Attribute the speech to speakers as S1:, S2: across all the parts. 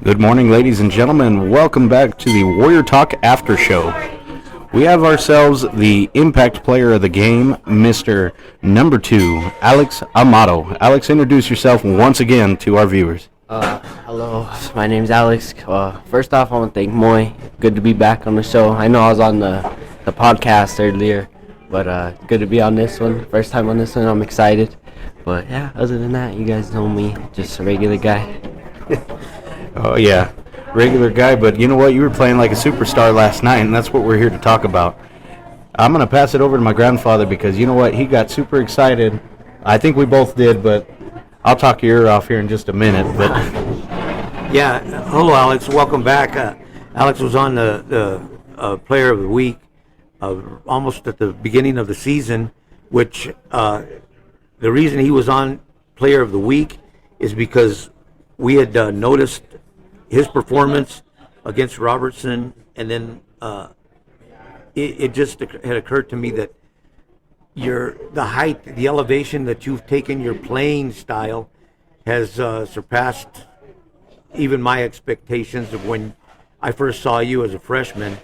S1: Good morning, ladies and gentlemen. Welcome back to the Warrior Talk After Show. We have ourselves the impact player of the game, Mr. Number 2, Alex Amaro. Alex, introduce yourself once again to our viewers.
S2: Hello, my name's Alex. First off, I want to thank Moy. Good to be back on the show. I know I was on the podcast earlier, but good to be on this one. First time on this one, I'm excited. But yeah, other than that, you guys know me, just a regular guy.
S1: Oh, yeah, regular guy, but you know what? You were playing like a superstar last night, and that's what we're here to talk about. I'm going to pass it over to my grandfather because you know what? He got super excited. I think we both did, but I'll talk your ear off here in just a minute. But
S3: yeah, hello, Alex. Welcome back. Alex was on the Player of the Week almost at the beginning of the season, which the reason he was on Player of the Week is because we had noticed his performance against Robertson, and then it just had occurred to me that the height, the elevation that you've taken your playing style has surpassed even my expectations of when I first saw you as a freshman.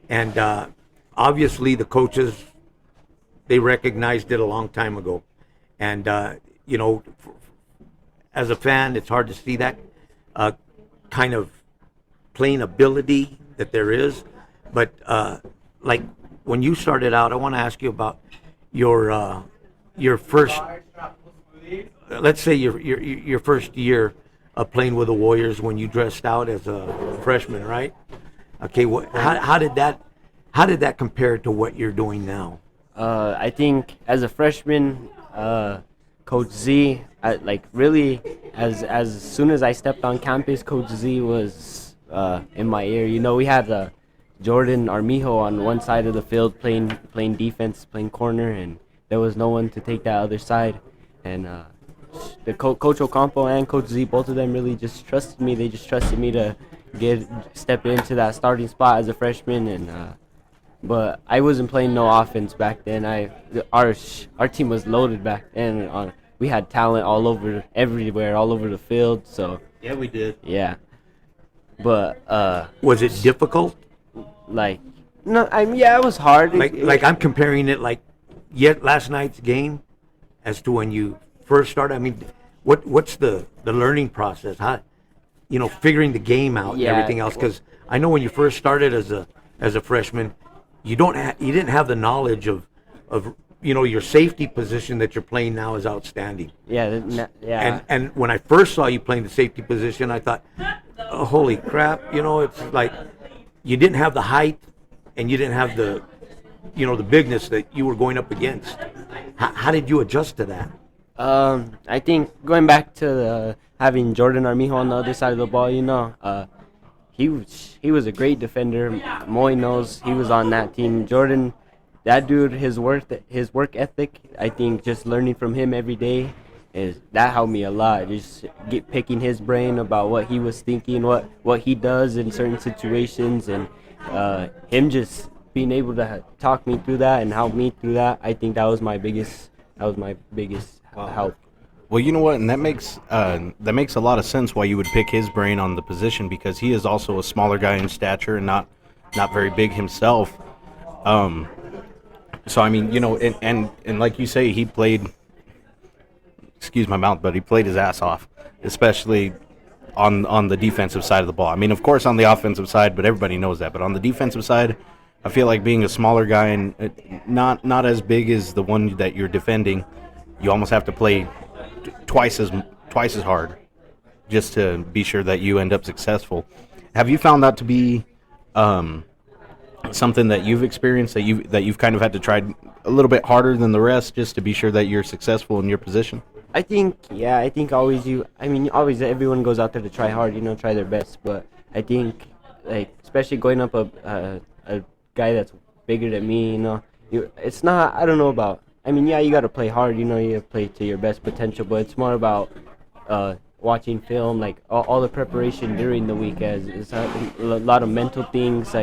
S3: And obviously the coaches, they recognized it a long time ago. And, as a fan, it's hard to see that kind of playing ability that there is. But like when you started out, I want to ask you about your first, let's say your first year of playing with the Warriors when you dressed out as a freshman, right? Okay, how did that compare to what you're doing now?
S2: I think as a freshman, Coach Z, as soon as I stepped on campus, Coach Z was in my ear. You know, we had Jordan Armijo on one side of the field playing defense, playing corner, and there was no one to take that other side. And the Coach Ocampo and Coach Z, both of them really just trusted me. They just trusted me to step into that starting spot as a freshman. And but I wasn't playing no offense back then. Our team was loaded back then. We had talent everywhere, all over the field. So
S3: Yeah, we did.
S2: yeah, but
S3: Was it difficult?
S2: No, it was hard.
S3: Like I'm comparing it yet last night's game as to when you first started. I mean, what's the learning process? How, figuring the game out and everything else? Because I know when you first started as a freshman, you didn't have the knowledge of your safety position that you're playing now is outstanding.
S2: Yeah.
S3: And when I first saw you playing the safety position, I thought, oh, holy crap! It's like you didn't have the height and you didn't have the bigness that you were going up against. How did you adjust to that?
S2: I think going back to having Jordan Armijo on the other side of the ball, he was a great defender. Moy knows he was on that team. Jordan, that dude, his work ethic, I think just learning from him every day that helped me a lot. Just picking his brain about what he was thinking, what he does in certain situations, and him just being able to talk me through that and help me through that. I think that was my biggest help.
S1: well, you know what, and that makes a lot of sense why you would pick his brain on the position because he is also a smaller guy in stature and not very big himself. So I mean, and like you say, he played. Excuse my mouth, but he played his ass off, especially on the defensive side of the ball. I mean, of course, on the offensive side, but everybody knows that. But on the defensive side, I feel like being a smaller guy and not as big as the one that you're defending, you almost have to play twice as hard just to be sure that you end up successful. Have you found that to be something that you've experienced that you've kind of had to try a little bit harder than the rest just to be sure that you're successful in your position?
S2: I think always everyone goes out there to try hard, try their best. But I think, especially going up a guy that's bigger than me, it's not. I don't know about. You got to play hard, you got to play to your best potential. But it's more about watching film, all the preparation during the week. As it's a lot of mental things,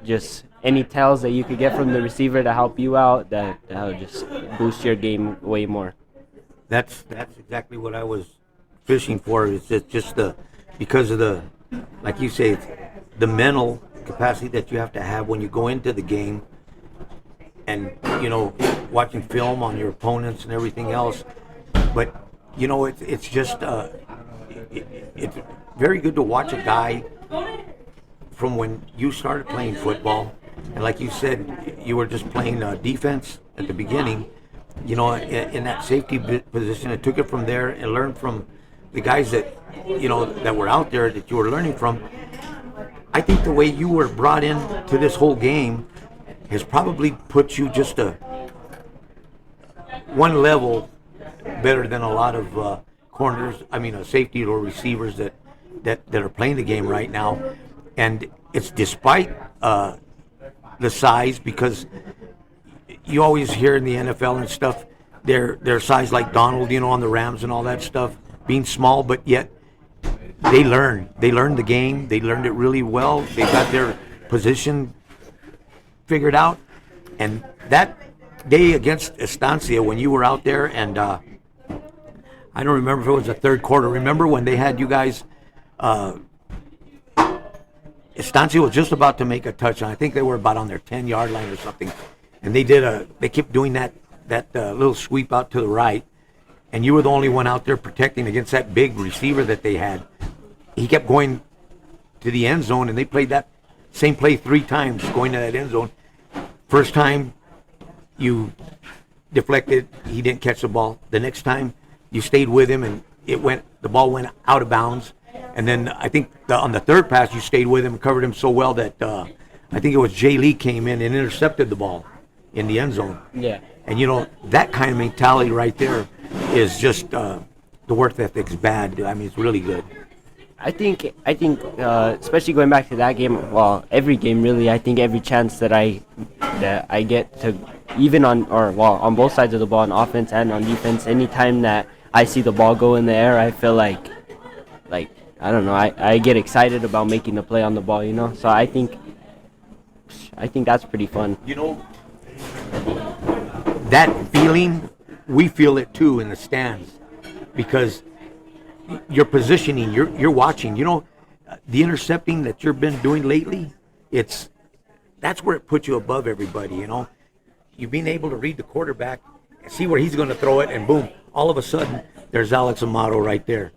S2: just any tells that you could get from the receiver to help you out. That'll just boost your game way more.
S3: That's exactly what I was fishing for. Is just the because of the, like you say, the mental capacity that you have to have when you go into the game, and watching film on your opponents and everything else. But it's just it's very good to watch a guy from when you started playing football, and like you said, you were just playing defense at the beginning. In that safety position, and took it from there and learned from the guys that that were out there that you were learning from. I think the way you were brought in to this whole game has probably put you just one level better than a lot of corners. I mean, safety or receivers that are playing the game right now, and it's despite the size, because you always hear in the NFL and stuff, they're size like Donald, on the Rams and all that stuff, being small, but yet they learned the game. They learned it really well. They got their position figured out. And that day against Estancia, when you were out there, and I don't remember if it was the third quarter. Remember when they had you guys? Estancia was just about to make a touchdown. I think they were about on their 10-yard line or something, and they kept doing that little sweep out to the right, and you were the only one out there protecting against that big receiver that they had. He kept going to the end zone, and they played that same play 3 times, going to that end zone. First time, you deflected, he didn't catch the ball. The next time, you stayed with him, and the ball went out of bounds. And then I think on the third pass, you stayed with him and covered him so well that I think it was Jay Lee came in and intercepted the ball in the end zone.
S2: Yeah.
S3: And that kind of mentality right there is just the work ethic's bad. I mean, it's really good.
S2: I think, especially going back to that game, well, every game really. I think every chance that I get to, even on both sides of the ball, on offense and on defense, anytime that I see the ball go in the air, I feel like I don't know, I get excited about making the play on the ball, So I think that's pretty fun.
S3: That feeling, we feel it too in the stands, because your positioning, you're watching, the intercepting that you've been doing lately, that's where it puts you above everybody, You've been able to read the quarterback, see where he's going to throw it, and boom, all of a sudden, there's Alex Amaro right there.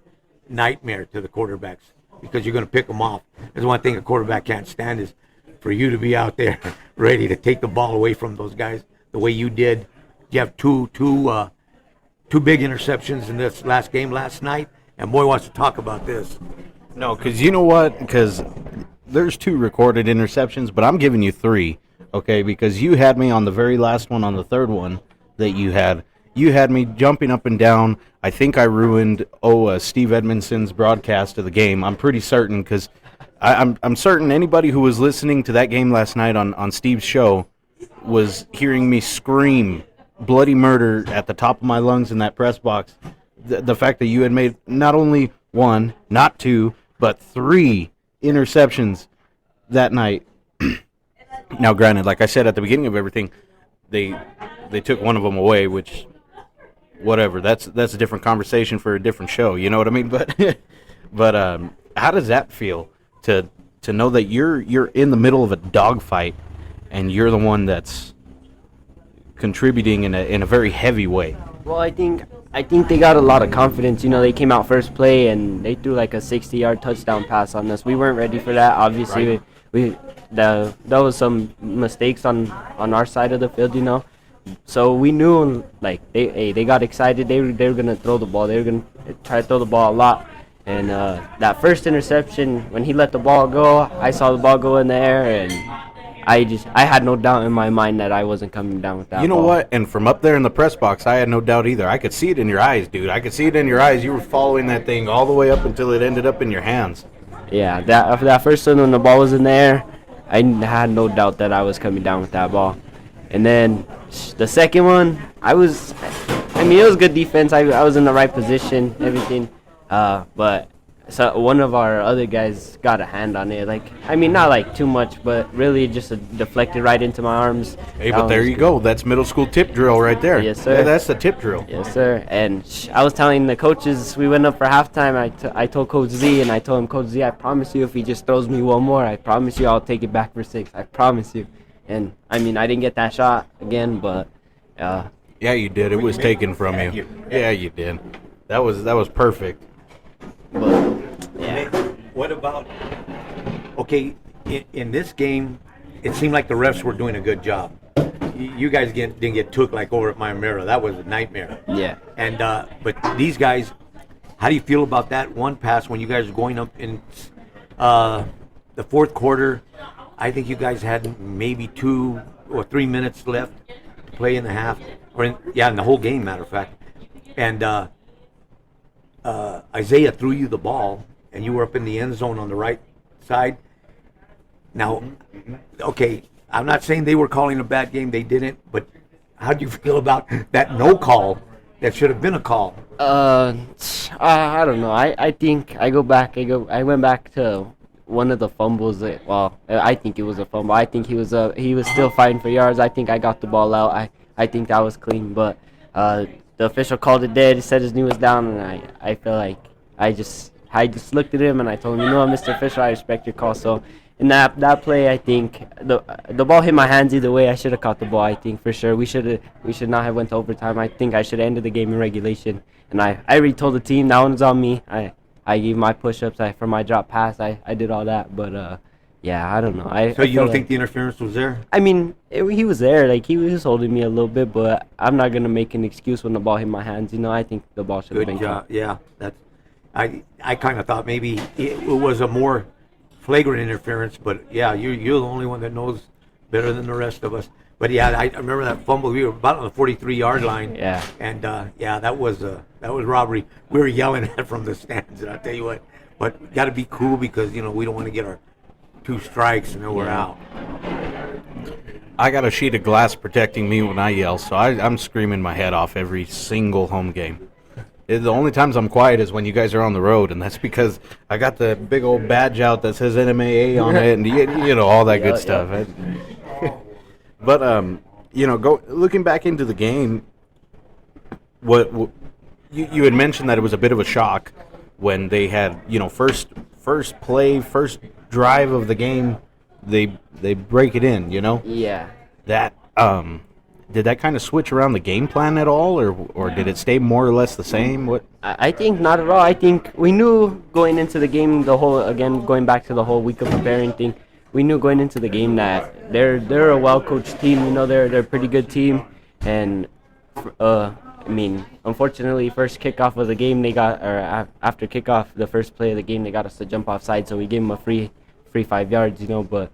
S3: Nightmare to the quarterbacks, because you're going to pick them off. There's one thing a quarterback can't stand is for you to be out there ready to take the ball away from those guys the way you did. You have two big interceptions in this last game last night, and Boy wants to talk about this.
S1: No, because you know what? Because there's 2 recorded interceptions, but I'm giving you 3, okay? Because you had me on the very last one, on the third one that you had. You had me jumping up and down. I think I ruined Steve Edmondson's broadcast of the game. I'm pretty certain, because I'm certain anybody who was listening to that game last night on Steve's show was hearing me scream bloody murder at the top of my lungs in that press box. The fact that you had made not only 1, not 2, but 3 interceptions that night. Now, granted, like I said at the beginning of everything, they took one of them away, which, whatever. That's a different conversation for a different show. You know what I mean? But how does that feel to know that you're in the middle of a dogfight and you're the one that's contributing in a very heavy way?
S2: Well, I think they got a lot of confidence. They came out first play and they threw like a 60-yard touchdown pass on us. We weren't ready for that. Obviously, right. There was some mistakes on our side of the field, So we knew, like, they got excited. They were gonna throw the ball. They were gonna try to throw the ball a lot. And that first interception, when he let the ball go, I saw the ball go in the air, and I had no doubt in my mind that I wasn't coming down with that.
S1: You know
S2: ball.
S1: what? And from up there in the press box, I had no doubt either. I could see it in your eyes, dude. I could see it in your eyes. You were following that thing all the way up until it ended up in your hands.
S2: Yeah, that first one when the ball was in the air, I had no doubt that I was coming down with that ball. And then the second one, it was good defense. I was in the right position, everything. But so one of our other guys got a hand on it. Like, I mean, not like too much, but really just deflected right into my arms.
S1: Hey, but there you go. That's middle school tip drill right there.
S2: Yes, sir.
S1: Yeah, that's the tip drill.
S2: Yes, sir. And I was telling the coaches, we went up for halftime. I told Coach Z, and I told him, Coach Z, I promise you, if he just throws me one more, I promise you I'll take it back for 6. I promise you. And, I mean, I didn't get that shot again, but...
S1: yeah, you did. It was taken from you. Yeah, you did. That was perfect.
S2: But, yeah.
S3: What about, okay, in this game, it seemed like the refs were doing a good job. You guys didn't get took like over at Amaro. That was a nightmare.
S2: Yeah.
S3: And but these guys, how do you feel about that one pass when you guys were going up in the fourth quarter? I think you guys had maybe 2 or 3 minutes left to play in the half, or in the whole game, matter of fact. And Isaiah threw you the ball, and you were up in the end zone on the right side. Now, okay, I'm not saying they were calling a bad game. They didn't. But how do you feel about that no call that should have been a call?
S2: I don't know. I think I went back to one of the fumbles. I think it was a fumble. I think he was still fighting for yards. I think I got the ball out. I think that was clean. But the official called it dead. He said his knee was down, and I feel like I just looked at him and I told him, Mr. Official, I respect your call. So in that play, I think the ball hit my hands either way. I should have caught the ball. I think for sure we should not have went to overtime. I think I should have ended the game in regulation. And I already told the team that one's on me. I gave my push-ups for my drop pass. I did all that, but yeah, I don't know.
S3: So you don't think the interference was there?
S2: I mean, he was there. Like, he was holding me a little bit, but I'm not gonna make an excuse when the ball hit my hands. I think the ball should have been.
S3: Good job. Yeah, that's. I kind of thought maybe it was a more flagrant interference, but yeah, you're the only one that knows better than the rest of us. But yeah, I remember that fumble. We were about on the 43-yard line.
S2: Yeah.
S3: And that was robbery. We were yelling at it from the stands, and I'll tell you what. But got to be cool because we don't want to get our 2 strikes and then we're out.
S1: I got a sheet of glass protecting me when I yell, so I'm screaming my head off every single home game. The only times I'm quiet is when you guys are on the road, and that's because I got the big old badge out that says NMAA on it, and all that good stuff. But looking back into the game, what you had mentioned that it was a bit of a shock when they had first play, first drive of the game, they break it in.
S2: Yeah.
S1: That did that kind of switch around the game plan at all, or did it stay more or less the same? What?
S2: I think not at all. I think we knew going into the game, going back to the whole week of preparing thing, we knew going into the game that they're a well-coached team. They're a pretty good team, and unfortunately, first kickoff of the game after kickoff, the first play of the game, they got us to jump offside, so we gave them a free 5 yards. But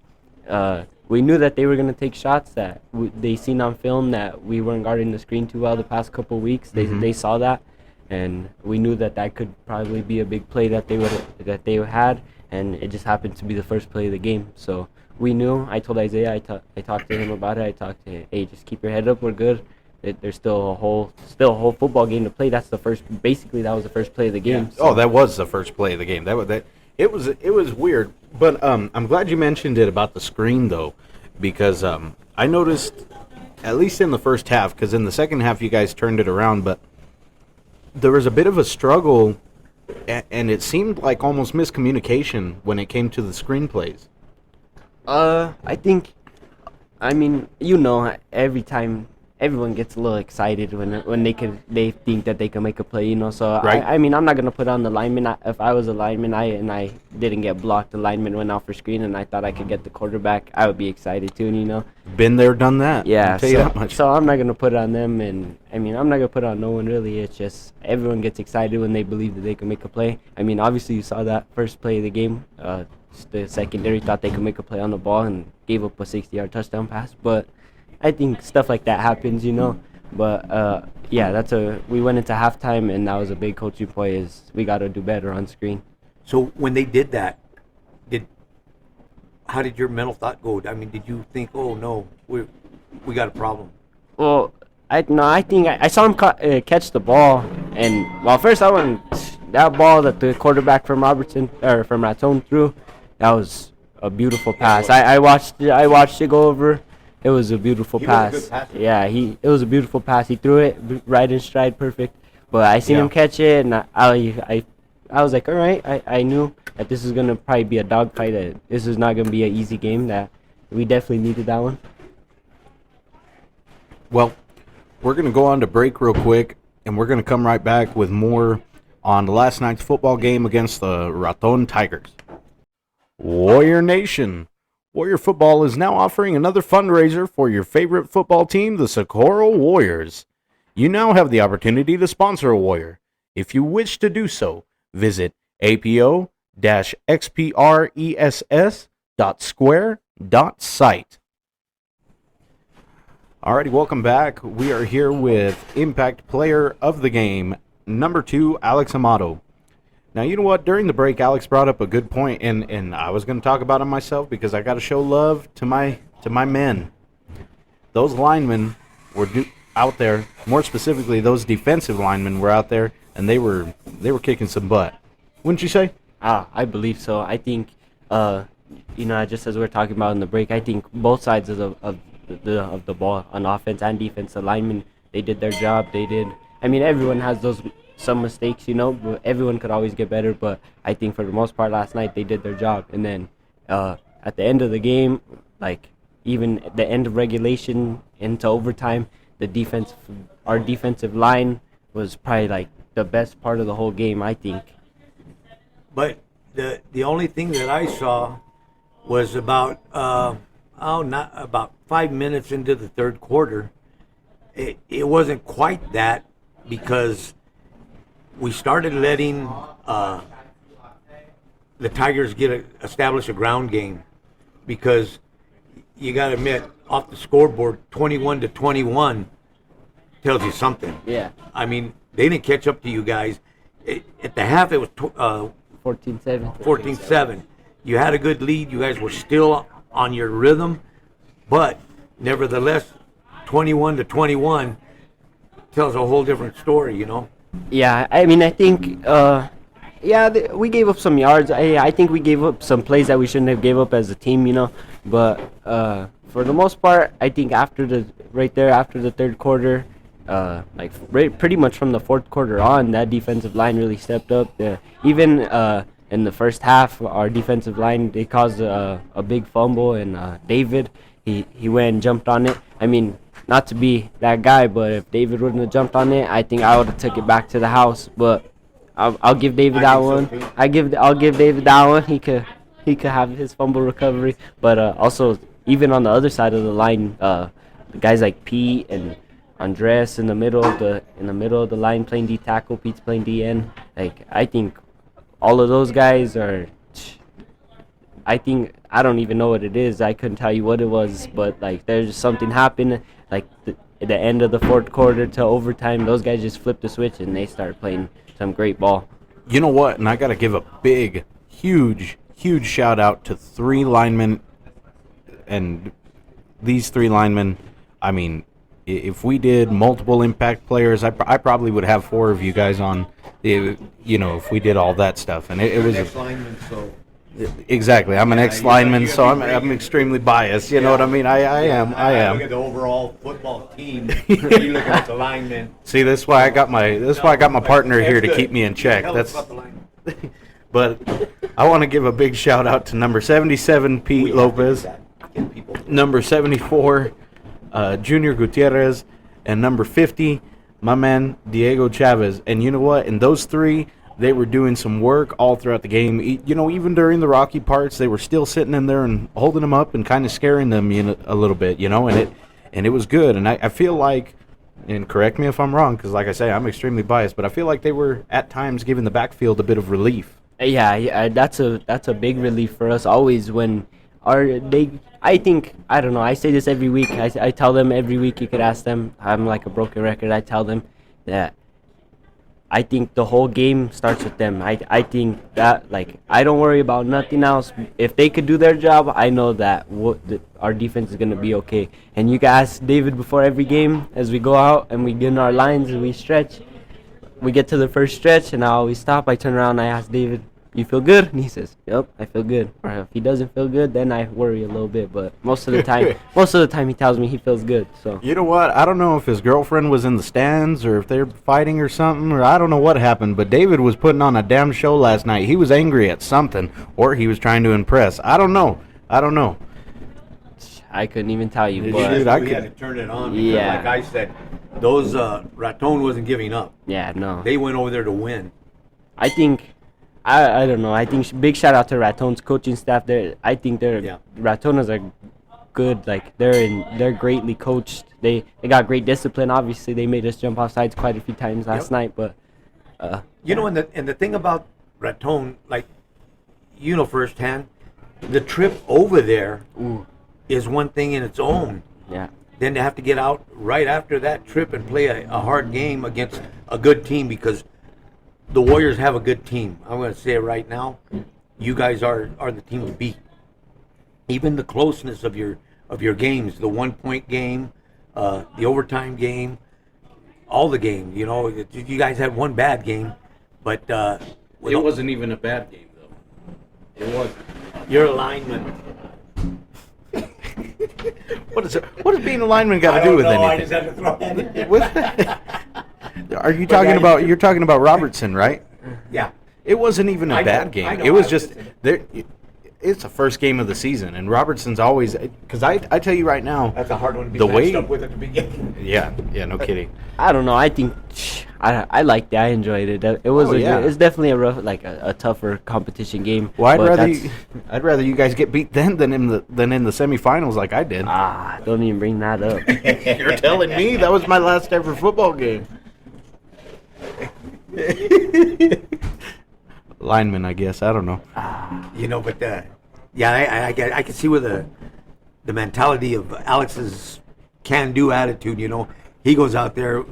S2: we knew that they were going to take shots that they seen on film that we weren't guarding the screen too well the past couple of weeks. They saw that, and we knew that could probably be a big play that they had, and it just happened to be the first play of the game. So we knew. I told Isaiah, I talked to him about it. I talked to him, hey, just keep your head up. We're good. There's still a whole football game to play. That was the first play of the game.
S1: Yeah. So. Oh, that was the first play of the game. It was weird, but I'm glad you mentioned it about the screen though, because I noticed, at least in the first half, because in the second half you guys turned it around, but there was a bit of a struggle, and it seemed like almost miscommunication when it came to the screenplays.
S2: I think, every time everyone gets a little excited when they think that they can make a play, So
S1: right.
S2: I'm not gonna put on the lineman. If I was a lineman, I didn't get blocked, the lineman went out for screen, and I thought I could get the quarterback, I would be excited too,
S1: Been there, done that.
S2: Yeah.
S1: I'll tell you that much.
S2: So I'm not gonna put it on them, and I'm not gonna put it on no one really. It's just everyone gets excited when they believe that they can make a play. Obviously you saw that first play of the game. The secondary thought they could make a play on the ball and gave up a 60-yard touchdown pass, but I think stuff like that happens, But we went into halftime, and that was a big coaching point. Is we got to do better on screen.
S3: So when they did that, how did your mental thought go? Did you think, oh no, we got a problem?
S2: Well, I think I saw him catch the ball, and first I wasn't that ball that the quarterback from Raton threw, that was a beautiful pass. I watched it go over. It was a beautiful pass.
S3: Was a good passer.
S2: Yeah, it was a beautiful pass. He threw it right in stride, perfect. But I seen him catch it, and I was like, all right. I knew that this is gonna probably be a dogfight. That this is not gonna be an easy game. That we definitely needed that one.
S1: Well, we're going to go on to break real quick, and we're going to come right back with more on last night's football game against the Raton Tigers. Warrior Nation. Warrior Football is now offering another fundraiser for your favorite football team, the Socorro Warriors. You now have the opportunity to sponsor a Warrior. If you wish to do so, visit apo-xpress.square.site. Alrighty, welcome back. We are here with Impact Player of the Game, number 2, Alex Amaro. Now, you know what? During the break, Alex brought up a good point, and I was going to talk about it myself because I got to show love to my men. Those linemen were out there. More specifically, those defensive linemen were out there, and they were kicking some butt. Wouldn't you say?
S2: I believe so. I think, just as we were talking about in the break, I think both sides of the ball, on offense and defense, the linemen, they did their job. Everyone has some mistakes, but everyone could always get better. But I think for the most part last night they did their job. And then at the end of the game, like even at the end of regulation into overtime, our defensive line was probably like the best part of the whole game, I think.
S3: But the only thing that I saw was about not about 5 minutes into the third quarter. It wasn't quite that, because we started letting the Tigers establish a ground game, because you got to admit, off the scoreboard, 21-21 tells you something.
S2: Yeah.
S3: I mean, they didn't catch up to you guys. At the half, it was
S2: 14-7.
S3: 14-7. You had a good lead. You guys were still on your rhythm, but nevertheless, 21-21 tells a whole different story,
S2: Yeah, I think, we gave up some yards. I think we gave up some plays that we shouldn't have gave up as a team, But for the most part, I think after the third quarter, pretty much from the fourth quarter on, that defensive line really stepped up. Even in the first half, our defensive line, they caused a big fumble, and David, he went and jumped on it. I mean, not to be that guy, but if David wouldn't have jumped on it, I think I would have took it back to the house. But I'll give David that one. I'll give David that one. He could have his fumble recovery. But also, even on the other side of the line, the guys like Pete and Andres in the middle of the line playing D tackle, Pete's playing DN. I think all of those guys are. I don't even know what it is. I couldn't tell you what it was, but there's just something happened. At the end of the fourth quarter to overtime, those guys just flipped the switch and they started playing some great ball.
S1: You know what? And I got to give a big, huge shout out to 3 linemen. And these 3 linemen, I mean, if we did multiple impact players, I probably would have 4 of you guys on. If we did all that stuff, and it was
S3: lineman, so.
S1: Exactly. I'm an ex-lineman, so I'm extremely biased. You know what I mean? I am.
S3: I look at the overall football team. You look at the linemen.
S1: See, that's why I got my partner here to keep me in check. But I want to give a big shout out to number 77, Pete Lopez, number 74, Junior Gutierrez, and number 50, my man Diego Chavez. And you know what? In those 3. They were doing some work all throughout the game. Even during the rocky parts, they were still sitting in there and holding them up and kind of scaring them a little bit, and it was good. And I feel like, and correct me if I'm wrong, because like I say, I'm extremely biased, but I feel like they were at times giving the backfield a bit of relief.
S2: Yeah, that's a big relief for us always when I don't know, I say this every week. I tell them every week, you could ask them. I'm like a broken record. I tell them that I think the whole game starts with them. I think that, I don't worry about nothing else. If they could do their job, I know that our defense is going to be okay. And you can ask David before every game as we go out and we get in our lines and we stretch. we get to the first stretch, and I always stop. I turn around, and I ask David, "You feel good?" And he says, "Yep, I feel good." Or if he doesn't feel good, then I worry a little bit. But most of the time, he tells me he feels good. So
S1: You know what? I don't know if his girlfriend was in the stands or if they're fighting or something, or I don't know what happened, but David was putting on a damn show last night. He was angry at something, or he was trying to impress. I don't know.
S2: I couldn't even tell you.
S1: Dude,
S2: But
S1: I
S3: we
S1: could-
S3: had to turn it on because,
S2: Yeah.
S3: like I said, those Raton wasn't giving up.
S2: yeah, no.
S3: They went over there to win.
S2: I think, I don't know. I think big shout out to Raton's coaching staff. I think
S3: Yeah.
S2: Ratonas are good. Like they're greatly coached. They got great discipline. Obviously, they made us jump off sides quite a few times last night. But
S3: You know, and the thing about Raton, like, you know firsthand, the trip over there is one thing in its own.
S2: yeah,
S3: Then to have to get out right after that trip and play a hard game against a good team, because the Warriors have a good team. I'm going to say it right now. You guys are the team to beat. Even the closeness of your games, the 1-point game, the overtime game, all the games. You know, you guys had one bad game, but
S1: It wasn't even a bad game, though. It wasn't.
S3: your alignment.
S1: What does being a lineman got to do with
S3: I
S1: anything?
S3: just had to throw that in.
S1: Are you talking about? You're talking about Robertson, right?
S3: Yeah.
S1: It wasn't even a
S3: I know,
S1: bad
S3: I
S1: game.
S3: know,
S1: It was
S3: I
S1: just
S3: understand.
S1: there. It's the first game of the season, and Robertson's always because I tell you right now.
S3: That's a hard one to be
S1: The
S3: matched
S1: way-
S3: up with at the beginning.
S1: Yeah, no kidding.
S2: I don't know. I think I liked it. I enjoyed it. It was
S1: Oh, yeah.
S2: it's definitely a rough, like a tougher competition game.
S1: Well,
S2: but that's-
S1: I'd rather you guys get beat then than in the semifinals like I did.
S2: Don't even bring that up.
S1: You're telling me that was my last ever football game. Lineman, I guess. I don't know.
S3: You know, but yeah, I can see where the mentality of Alex's can-do attitude. You know, he goes out there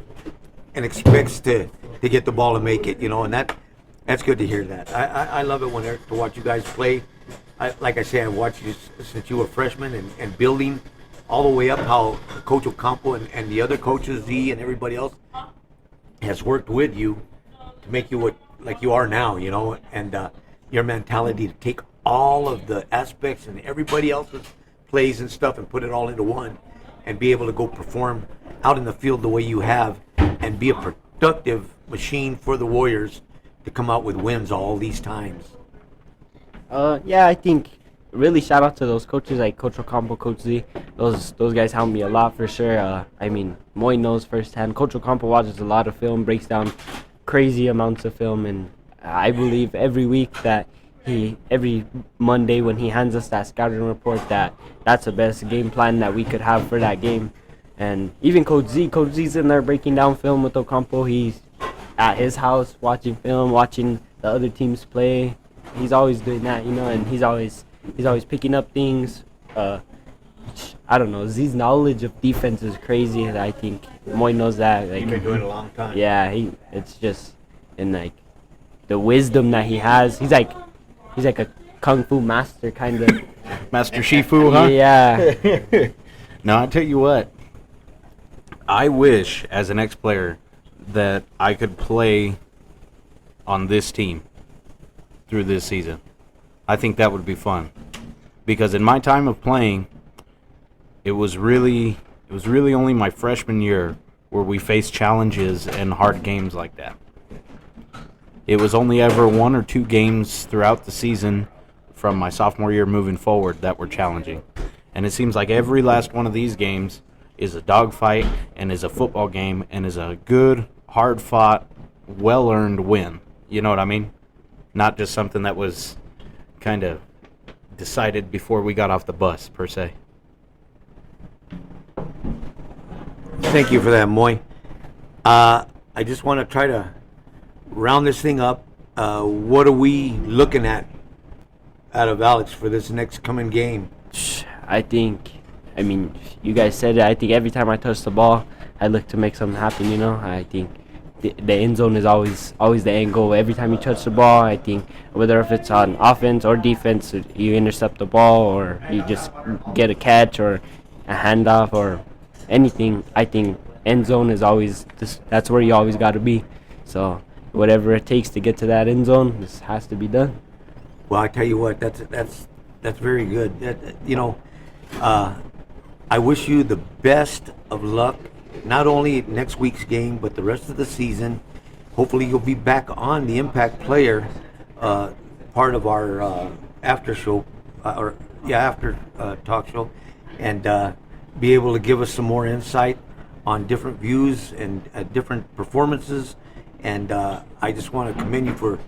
S3: and expects to get the ball and make it. You know, and that's good to hear that. I love it to watch you guys play. Like I say, I've watched you since you were freshmen and building all the way up. How Coach Ocampo and the other coaches, Z and everybody else, has worked with you to make you what like you are now, you know, and your mentality to take all of the aspects and everybody else's plays and stuff and put it all into one and be able to go perform out in the field the way you have and be a productive machine for the Warriors to come out with wins all these times.
S2: Yeah, I think really shout out to those coaches like Coach Ocampo, Coach Z. Those guys helped me a lot for sure. I mean, Moy knows firsthand. Coach Ocampo watches a lot of film, breaks down crazy amounts of film, and I believe every week that every Monday when he hands us that scouting report, that's the best game plan that we could have for that game. And even Coach Z's in there breaking down film with Ocampo. He's at his house watching film, watching the other teams play. He's always doing that, you know, and he's always picking up things. I don't know. Z's knowledge of defense is crazy, and I think Moy knows that. Like,
S3: You've been doing it a long time.
S2: yeah, it's just in like the wisdom that he has. He's like a kung fu master kind of.
S1: Master Shifu, huh?
S2: Yeah.
S1: Now, I tell you what. I wish, as an ex-player, that I could play on this team through this season. I think that would be fun. Because in my time of playing, it was really only my freshman year where we faced challenges and hard games like that. It was only ever one or two games throughout the season from my sophomore year moving forward that were challenging. And it seems like every last one of these games is a dogfight and is a football game and is a good, hard-fought, well-earned win. You know what I mean? Not just something that was kind of decided before we got off the bus, per se.
S3: Thank you for that, Moy. I just want to try to round this thing up. What are we looking at out of Alex for this next coming game?
S2: I mean, you guys said it. I think every time I touch the ball, I look to make something happen, you know? I think the end zone is always the end goal. Every time you touch the ball, I think whether if it's on offense or defense, you intercept the ball or you just get a catch or a handoff or anything, I think end zone is always that's where you always got to be. So whatever it takes to get to that end zone, this has to be done.
S3: Well, I tell you what, that's very good. I wish you the best of luck, not only next week's game, but the rest of the season. Hopefully, you'll be back on the Impact Player part of our after show, after talk show, and be able to give us some more insight on different views and different performances. And I just want to commend you for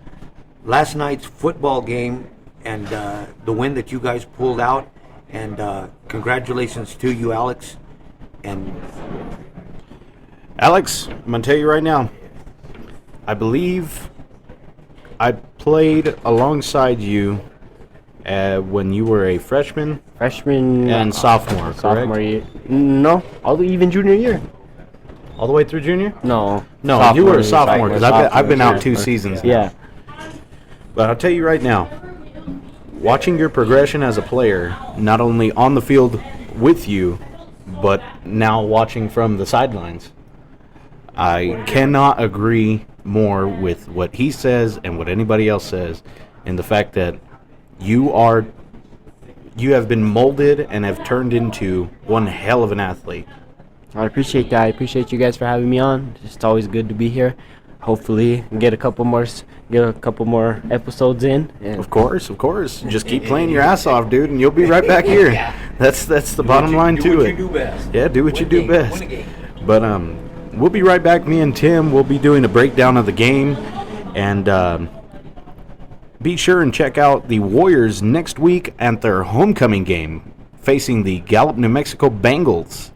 S3: last night's football game and the win that you guys pulled out. And congratulations to you, Alex. And
S1: Alex, I'm going to tell you right now, I believe I played alongside you when you were a freshman and sophomore, correct?
S2: Sophomore year. No, even junior year.
S1: All the way through junior?
S2: No,
S1: you were a sophomore because I've been out 2 seasons.
S2: Yeah.
S1: But I'll tell you right now, watching your progression as a player, not only on the field with you, but now watching from the sidelines, I cannot agree more with what he says and what anybody else says, and the fact that you have been molded and have turned into one hell of an athlete.
S2: I appreciate that. I appreciate you guys for having me on. It's always good to be here. Hopefully, get a couple more episodes in. And
S1: Of course. Just keep playing your ass off, dude, and you'll be right back here. That's the bottom line to it.
S3: Do what you do best.
S1: Yeah, do what you do best.
S3: Win a game.
S1: But we'll be right back. Me and Tim will be doing a breakdown of the game, and be sure and check out the Warriors next week at their homecoming game facing the Gallup, New Mexico Bengals.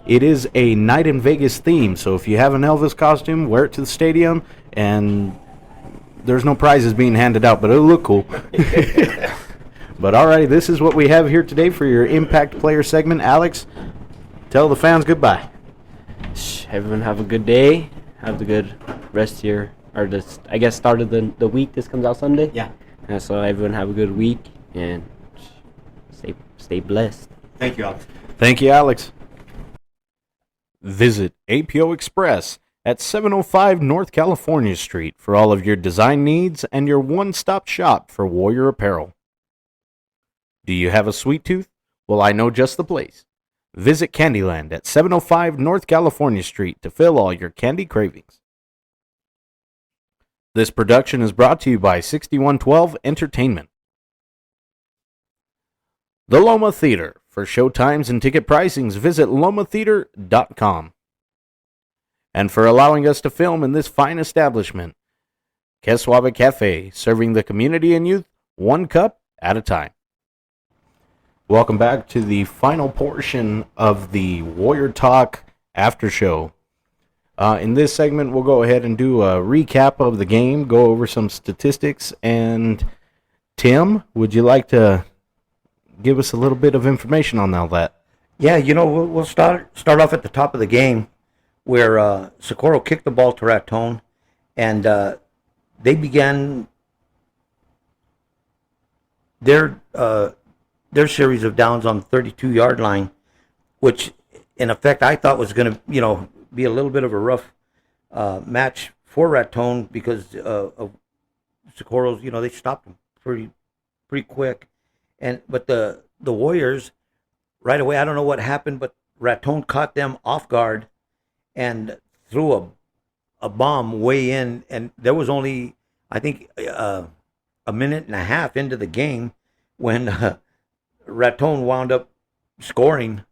S1: It is a Night in Vegas theme, so if you have an Elvis costume, wear it to the stadium, and there's no prizes being handed out, but it'll look cool. But alrighty, this is what we have here today for your Impact Player segment. Alex, tell the fans goodbye.
S2: everyone have a good day. Have a good rest here, or this, I guess, start of the week. This comes out Sunday.
S3: Yeah.
S2: And so everyone have a good week and stay blessed.
S3: Thank you, Alex.
S1: Thank you, Alex. Visit APO Express at 705 North California Street for all of your design needs and your one-stop shop for Warrior apparel. Do you have a sweet tooth? Well, I know just the place. Visit Candyland at 705 North California Street to fill all your candy cravings. This production is brought to you by 6112 Entertainment. The Loma Theater. For showtimes and ticket pricings, visit lomatheater.com. And for allowing us to film in this fine establishment, Que Suave Cafe, serving the community and youth one cup at a time. Welcome back to the final portion of the Warrior Talk After Show. In this segment, we'll go ahead and do a recap of the game, go over some statistics, and Tim, would you like to give us a little bit of information on all that?
S3: Yeah, we'll start off at the top of the game where Socorro kicked the ball to Raton, and they began their series of downs on the 32-yard line, which in effect I thought was going to be a little bit of a rough match for Raton because of Socorro's. They stopped them pretty quick. But the Warriors, right away, I don't know what happened, but Raton caught them off guard and threw a bomb way in. And there was only, I think, a minute and a half into the game when Raton wound up scoring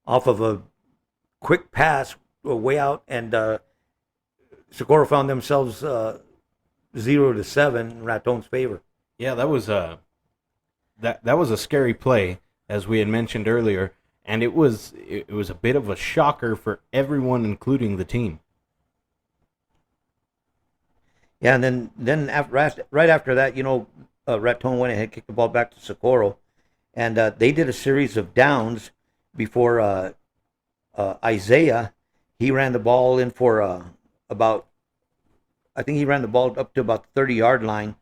S3: off of a quick pass way out, and Socorro found themselves 0-7 in Raton's favor.
S1: Yeah, that was That was a scary play, as we had mentioned earlier, and it was a bit of a shocker for everyone, including the team.
S3: Yeah, and then right after that, Raton went ahead, kicked the ball back to Socorro, and they did a series of downs before Isaiah. He ran the ball in for I think he ran the ball up to about the 30-yard line.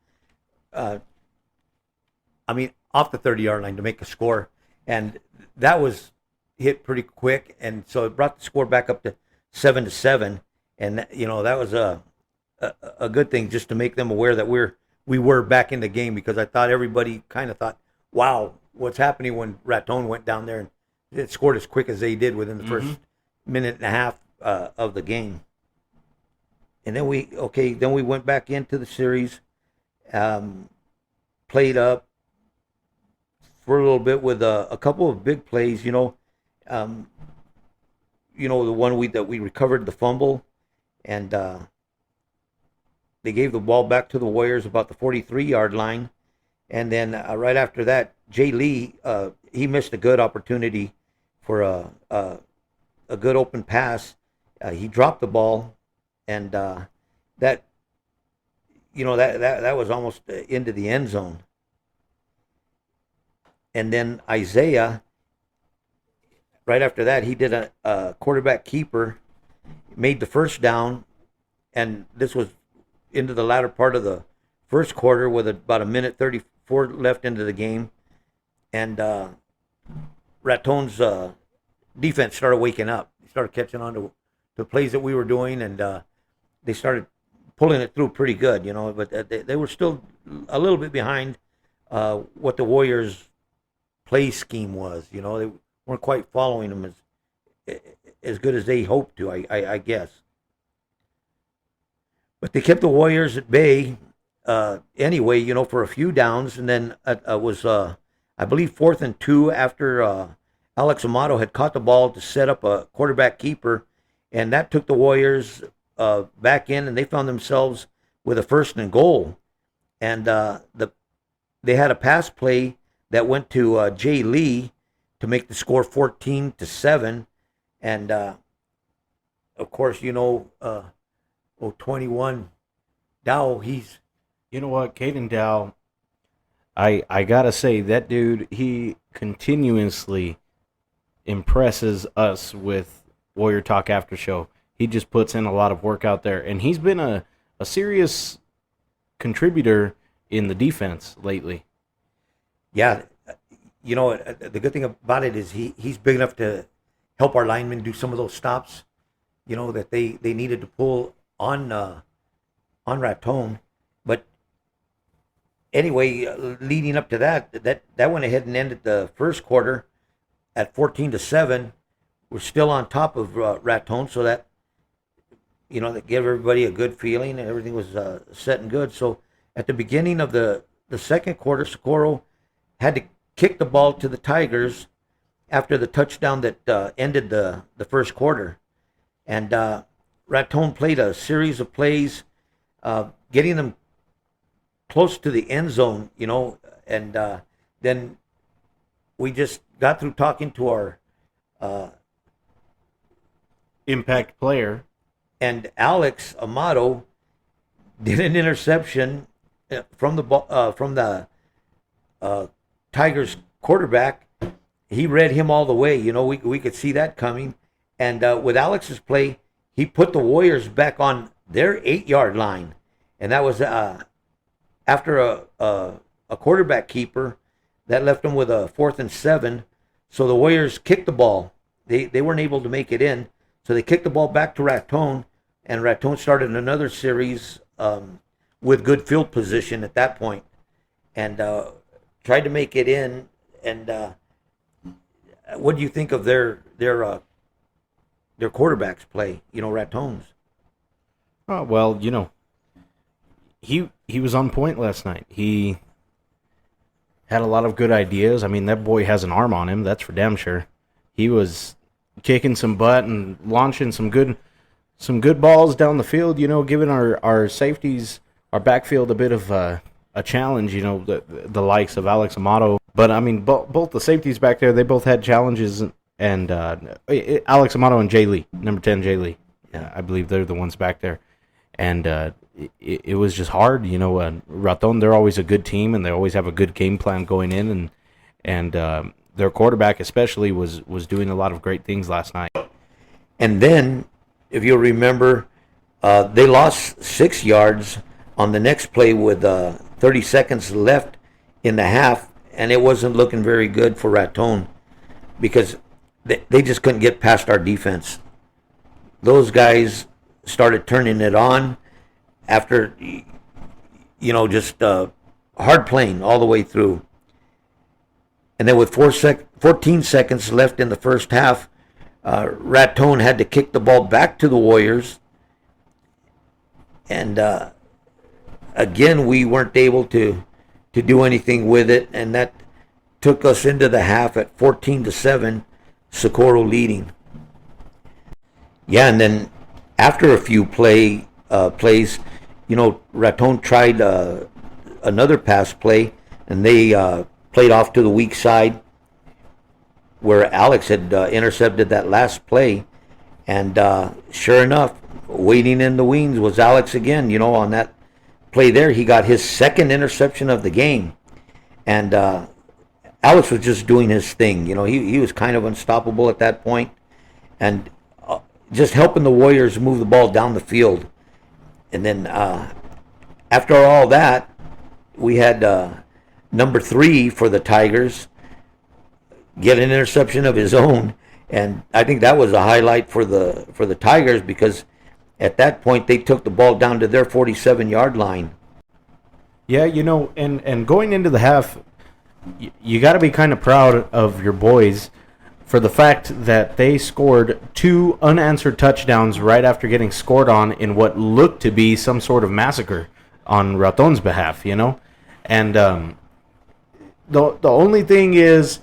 S3: Off the 30-yard line to make a score, and that was hit pretty quick, and so it brought the score back up to 7-7. and that was a good thing, just to make them aware that we were back in the game, because I thought everybody kind of thought, wow, what's happening when Raton went down there and it scored as quick as they did within the first minute and a half of the game. And then we went back into the series, played up for a little bit with a couple of big plays. The one that we recovered the fumble, and they gave the ball back to the Warriors about the 43-yard line. And then right after that, Jay Lee, he missed a good opportunity for a good open pass. He dropped the ball, and that was almost into the end zone. And then Isaiah, right after that, he did a quarterback keeper, made the first down, and this was into the latter part of the first quarter with about a minute 34 left into the game. And Raton's defense started waking up. They started catching on to the plays that we were doing, and they started pulling it through pretty good, but they were still a little bit behind what the Warriors' play scheme was. They weren't quite following them as good as they hoped to, I guess. But they kept the Warriors at bay anyway, for a few downs, and then it was, I believe, 4th and 2 after Alex Amaro had caught the ball to set up a quarterback keeper, and that took the Warriors back in, and they found themselves with a 1st and goal. And they had a pass play that went to Jay Lee to make the score 14-7, and of course, 21 Dow, he's...
S1: You know what, Caden Dow, I gotta say, that dude, he continuously impresses us with Warrior Talk After Show. He just puts in a lot of work out there, and he's been a serious contributor in the defense lately.
S3: Yeah, the good thing about it is he's big enough to help our linemen do some of those stops, that they needed to pull on Raton. But anyway, leading up to that went ahead and ended the first quarter at 14-7. We're still on top of Raton, so that that gave everybody a good feeling, and everything was set and good. So at the beginning of the second quarter, Socorro had to kick the ball to the Tigers after the touchdown that ended the first quarter. And Raton played a series of plays, getting them close to the end zone, and then we just got through talking to our
S1: impact player.
S3: And Alex Amaro did an interception from the Tigers quarterback. He read him all the way. We could see that coming. And with Alex's play, he put the Warriors back on their 8-yard line, and that was after a quarterback keeper that left them with a 4th and 7. So the Warriors kicked the ball. They weren't able to make it in. So they kicked the ball back to Raton, and Raton started another series with good field position at that point, and tried to make it in. And what do you think of their quarterback's play? Raton's.
S1: Oh, well, he was on point last night. He had a lot of good ideas. I mean, that boy has an arm on him, that's for damn sure. He was kicking some butt and launching some good balls down the field, giving our safeties, our backfield a bit of a challenge, the likes of Alex Amaro. But, I mean, both the safeties back there, they both had challenges, and Alex Amaro and Jay Lee, number 10 Jay Lee. I believe they're the ones back there. And it was just hard, Raton, they're always a good team, and they always have a good game plan going in, and their quarterback especially was doing a lot of great things last night.
S3: And then, if you'll remember, they lost 6 yards on the next play with 30 seconds left in the half, and it wasn't looking very good for Raton because they just couldn't get past our defense. Those guys started turning it on after, just hard playing all the way through. And then with 14 seconds left in the first half, Raton had to kick the ball back to the Warriors. And again, we weren't able to do anything with it. And that took us into the half at 14-7, Socorro leading. Yeah, and then after a few plays, Raton tried another pass play, and they played off to the weak side where Alex had intercepted that last play. And sure enough, waiting in the wings was Alex again. On that play there, he got his second interception of the game. And Alex was just doing his thing. He was kind of unstoppable at that point, and just helping the Warriors move the ball down the field. And then after all that, we had number 3 for the Tigers get an interception of his own, and I think that was a highlight for the Tigers, because at that point they took the ball down to their 47-yard line.
S1: Yeah, and going into the half, you got to be kind of proud of your boys for the fact that they scored 2 unanswered touchdowns right after getting scored on in what looked to be some sort of massacre on Raton's behalf, And the only thing is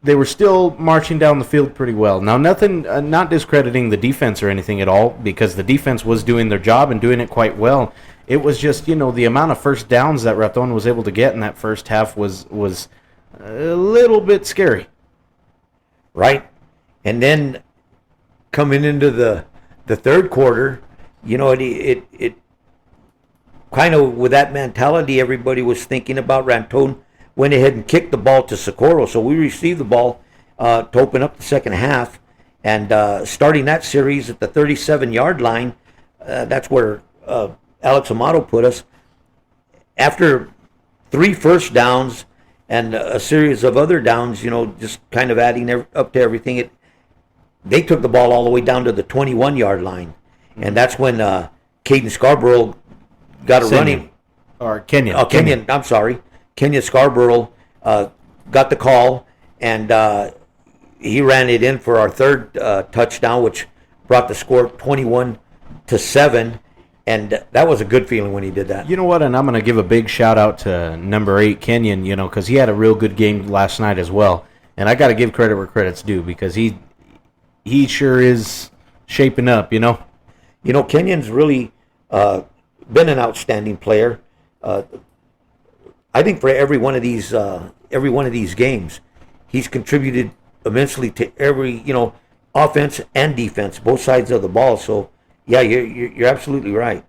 S1: they were still marching down the field pretty well. Now, nothing, not discrediting the defense or anything at all, because the defense was doing their job and doing it quite well. It was just, the amount of first downs that Raton was able to get in that first half was a little bit scary.
S3: Right. And then coming into the third quarter, it kind of, with that mentality, everybody was thinking about. Raton went ahead and kicked the ball to Socorro. So we received the ball to open up the second half. And starting that series at the 37-yard line, that's where Alex Amaro put us. After 3 first downs and a series of other downs, just kind of adding up to everything, they took the ball all the way down to the 21-yard line. And that's when Caden Scarborough got a running.
S1: Or Kenyon.
S3: Oh, Kenyon, I'm sorry. Kenyon Scarborough got the call, and he ran it in for our third touchdown, which brought the score 21-7. And that was a good feeling when he did that.
S1: You know what? And I'm going to give a big shout out to number 8, Kenyon, because he had a real good game last night as well. And I got to give credit where credit's due, because he sure is shaping up,
S3: Kenyon's really been an outstanding player. I think for every one of these games, he's contributed immensely to every offense and defense, both sides of the ball. So yeah, you're absolutely right.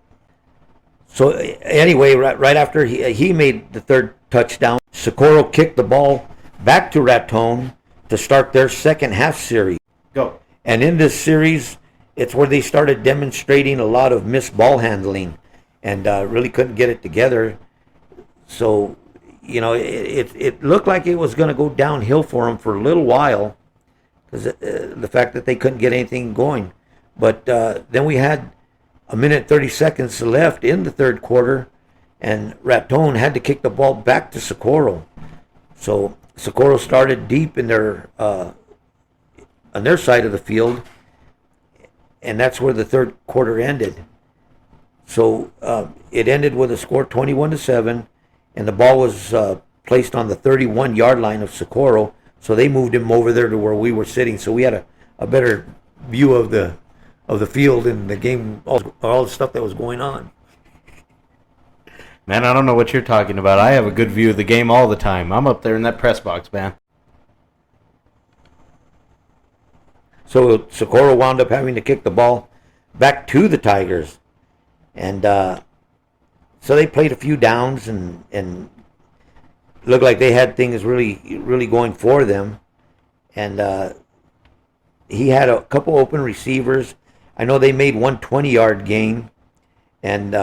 S3: So anyway, right after he made the third touchdown, Socorro kicked the ball back to Raton to start their second half series.
S1: Go.
S3: And in this series, it's where they started demonstrating a lot of missed ball handling, and really couldn't get it together. So, it looked like it was going to go downhill for them for a little while, because the fact that they couldn't get anything going. But then we had a minute 30 seconds left in the third quarter, and Raton had to kick the ball back to Socorro. So Socorro started deep in their on their side of the field, and that's where the third quarter ended. So it ended with a score 21-7, and the ball was placed on the 31-yard line of Socorro. So they moved him over there to where we were sitting. So we had a better view of the field and the game, all the stuff that was going on.
S1: Man, I don't know what you're talking about. I have a good view of the game all the time. I'm up there in that press box, man.
S3: So Socorro wound up having to kick the ball back to the Tigers. And so they played a few downs and looked like they had things really, really going for them. And he had a couple open receivers. I know they made one 20-yard gain. And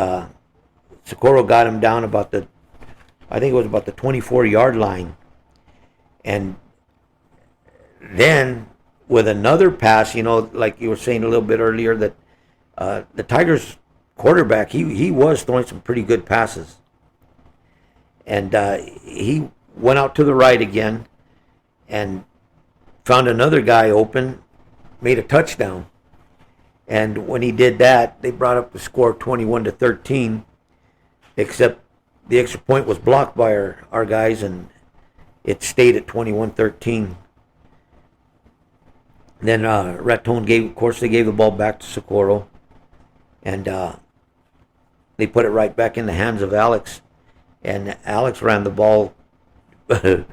S3: Socorro got him down about the 24-yard line. And then with another pass, like you were saying a little bit earlier, that the Tigers quarterback, he was throwing some pretty good passes. And he went out to the right again and found another guy open, made a touchdown. And when he did that, they brought up the score 21-13, except the extra point was blocked by our guys, and it stayed at 21-13. Then Raton they gave the ball back to Socorro, and they put it right back in the hands of Alex. And Alex ran the ball for,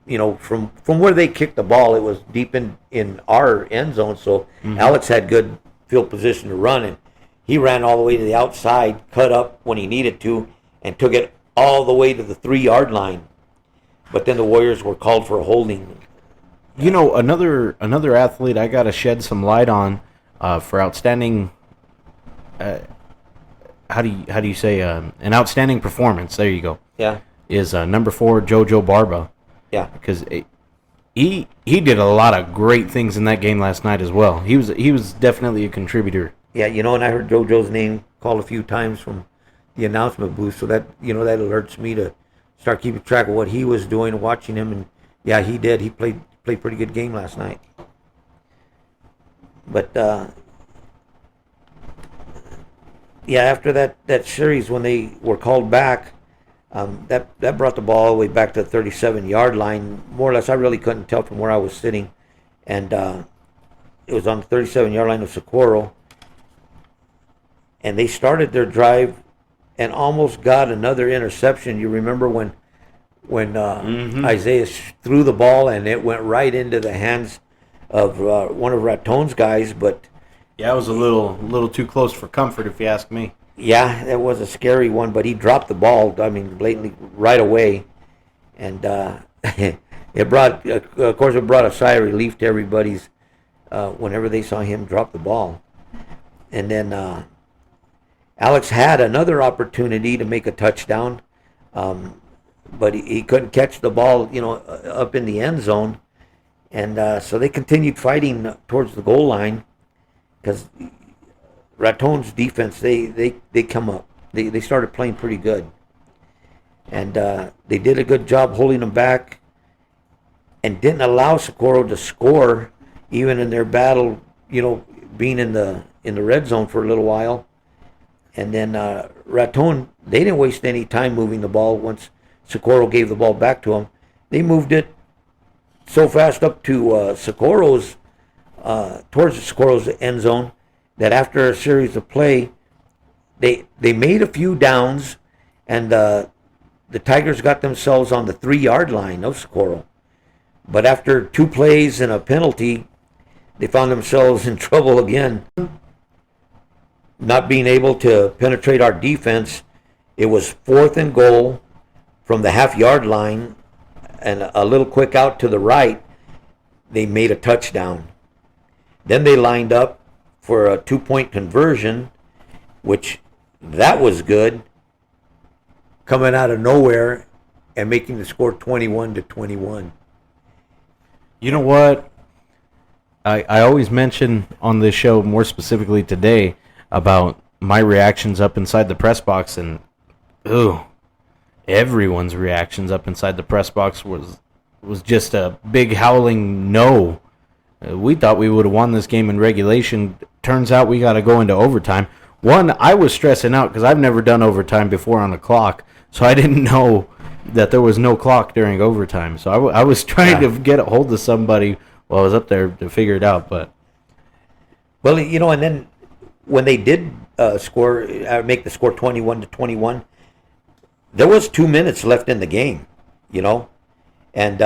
S3: from where they kicked the ball, it was deep in our end zone. So Alex had good field position to run, and he ran all the way to the outside, cut up when he needed to, and took it all the way to the 3-yard line. But then the Warriors were called for a holding.
S1: Another athlete I got to shed some light on for outstanding. How do you say an outstanding performance? There you go.
S3: Yeah.
S1: Is number 4 Jojo Barba?
S3: Yeah.
S1: Because he did a lot of great things in that game last night as well. He was definitely a contributor.
S3: Yeah, and I heard JoJo's name called a few times from the announcement booth, so that that alerts me to start keeping track of what he was doing and watching him. And yeah, he did. He played pretty good game last night. But yeah, after that series, when they were called back, that brought the ball all the way back to the 37-yard line. More or less, I really couldn't tell from where I was sitting. And it was on the 37-yard line of Socorro. And they started their drive and almost got another interception. You remember when Isaiah threw the ball and it went right into the hands of one of Raton's guys, but
S1: yeah, it was a little too close for comfort, if you ask me.
S3: Yeah, it was a scary one, but he dropped the ball, I mean, blatantly right away. And it brought a sigh of relief to everybody's whenever they saw him drop the ball. And then Alex had another opportunity to make a touchdown, but he couldn't catch the ball, up in the end zone. And so they continued fighting towards the goal line, because Raton's defense, they come up. They started playing pretty good. And they did a good job holding them back and didn't allow Socorro to score, even in their battle, being in the red zone for a little while. And then Raton, they didn't waste any time moving the ball once Socorro gave the ball back to them. They moved it so fast up to towards Socorro's end zone, that after a series of play, they made a few downs, and the Tigers got themselves on the 3-yard line of Socorro. But after 2 plays and a penalty, they found themselves in trouble again. Not being able to penetrate our defense, it was 4th and goal from the half-yard line, and a little quick out to the right, they made a touchdown. Then they lined up for a 2-point conversion, which that was good, coming out of nowhere and making the score 21-21.
S1: You know what? I always mention on this show, more specifically today, about my reactions up inside the press box, and everyone's reactions up inside the press box was just a big howling no. We thought we would have won this game in regulation. Turns out we got to go into overtime. One, I was stressing out because I've never done overtime before on a clock, so I didn't know that there was no clock during overtime. So I was trying to get a hold of somebody while I was up there to figure it out. But
S3: well, and then when they did make the score 21-21, there was 2 minutes left in the game, and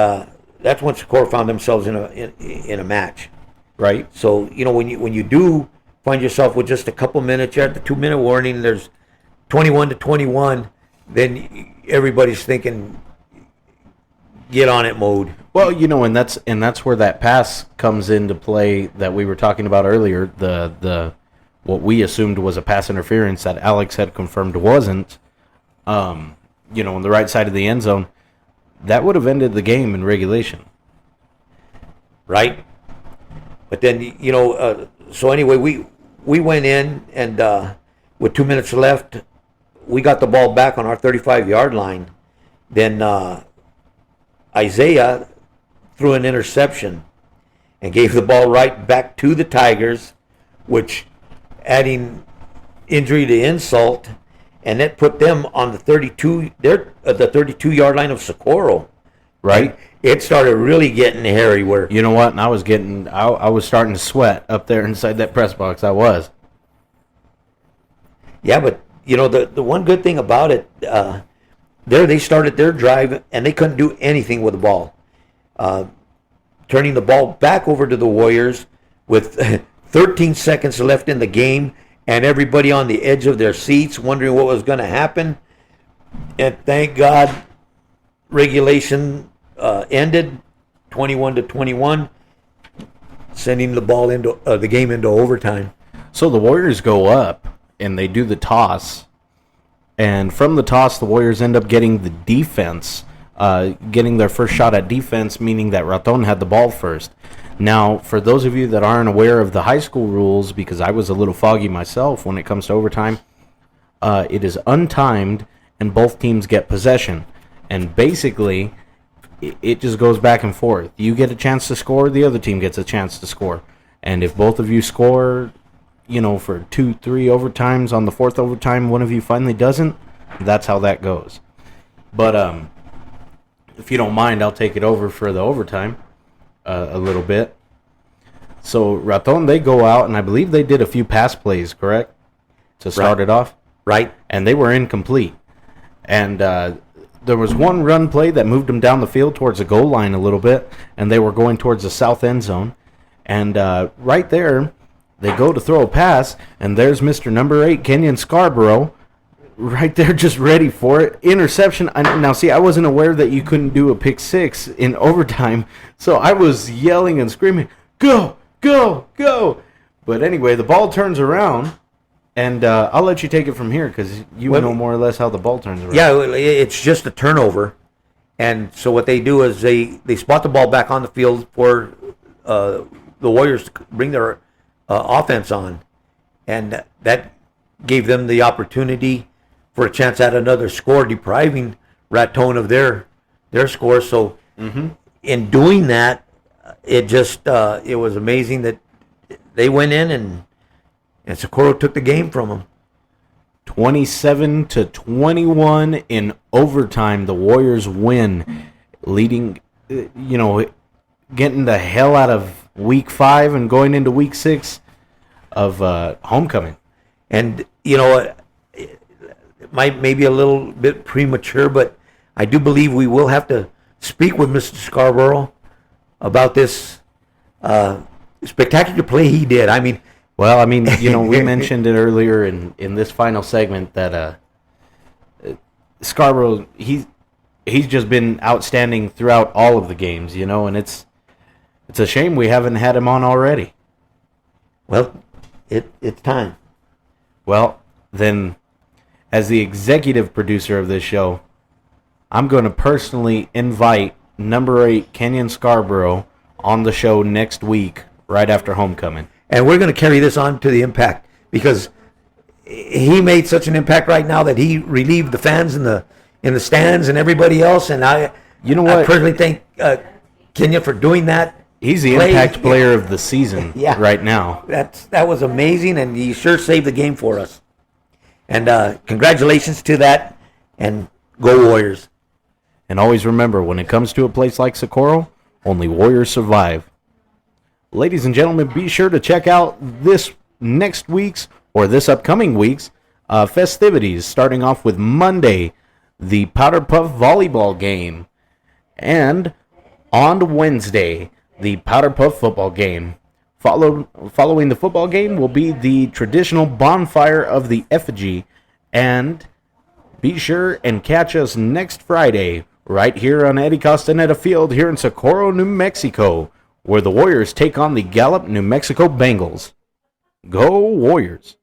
S3: that's when Socorro found themselves in a match,
S1: right?
S3: So when you do find yourself with just a couple minutes, you're at the 2-minute warning. There's 21-21. Then everybody's thinking, get on it mode.
S1: Well, and that's where that pass comes into play that we were talking about earlier. The what we assumed was a pass interference that Alex had confirmed wasn't. On the right side of the end zone. That would have ended the game in regulation.
S3: right? But then, so anyway, we went in, and with 2 minutes left, we got the ball back on our 35-yard line. Then Isaiah threw an interception and gave the ball right back to the Tigers, which adding injury to insult, and that put them on the 32-yard line of Socorro.
S1: Right.
S3: It started really getting hairy. Where
S1: You know what? And I was starting to sweat up there inside that press box. I was.
S3: yeah, but the one good thing about it, there they started their drive and they couldn't do anything with the ball. Turning the ball back over to the Warriors with 13 seconds left in the game, and everybody on the edge of their seats wondering what was going to happen. And thank God, regulation ended 21-21, sending the game into overtime.
S1: So the Warriors go up and they do the toss, and from the toss, the Warriors end up getting the defense, getting their first shot at defense, meaning that Raton had the ball first. Now, for those of you that aren't aware of the high school rules, because I was a little foggy myself when it comes to overtime, it is untimed and both teams get possession. And basically, it just goes back and forth. You get a chance to score, the other team gets a chance to score. And if both of you score, for 2-3 overtimes, on the fourth overtime, one of you finally doesn't, that's how that goes. But if you don't mind, I'll take it over for the overtime a little bit. So Raton, they go out, and I believe they did a few pass plays, correct? To start it off?
S3: Right.
S1: And they were incomplete. And there was one run play that moved them down the field towards the goal line a little bit, and they were going towards the south end zone. And right there, they go to throw a pass, and there's Mr. Number 8, Kenyon Scarborough, right there just ready for it. Interception. Now, see, I wasn't aware that you couldn't do a pick six in overtime, so I was yelling and screaming, go, go, go. But anyway, the ball turns around, and I'll let you take it from here because you know more or less how the ball turns around.
S3: Yeah, it's just a turnover. And so what they do is they spot the ball back on the field for the Warriors to bring their offense on. And that gave them the opportunity for a chance at another score, depriving Raton of their score. So in doing that, it was amazing that they went in and Socorro took the game from them.
S1: 27-21 in overtime. The Warriors win, leading, getting the hell out of week 5 and going into week 6 of homecoming.
S3: And, it might maybe a little bit premature, but I do believe we will have to speak with Mr. Scarborough about this spectacular play he did.
S1: We mentioned it earlier in this final segment that Scarborough, he's just been outstanding throughout all of the games, and it's a shame we haven't had him on already.
S3: Well, it's time.
S1: Well, then, as the executive producer of this show, I'm going to personally invite number 8, Kenyon Scarborough, on the show next week, right after homecoming.
S3: And we're going to carry this on to the Impact because he made such an impact right now that he relieved the fans in the stands and everybody else. And I personally thank Kenya for doing that.
S1: He's the impact player of the season right now.
S3: That was amazing, and he sure saved the game for us. And congratulations to that, and go Warriors.
S1: And always remember, when it comes to a place like Socorro, only Warriors survive. Ladies and gentlemen, be sure to check out this upcoming week's festivities, starting off with Monday, the Powder Puff volleyball game, and on Wednesday, the Powder Puff football game. Following the football game will be the traditional bonfire of the effigy, and be sure and catch us next Friday right here on Eddie Costaneda Field here in Socorro, New Mexico, where the Warriors take on the Gallup, New Mexico Bengals. Go Warriors!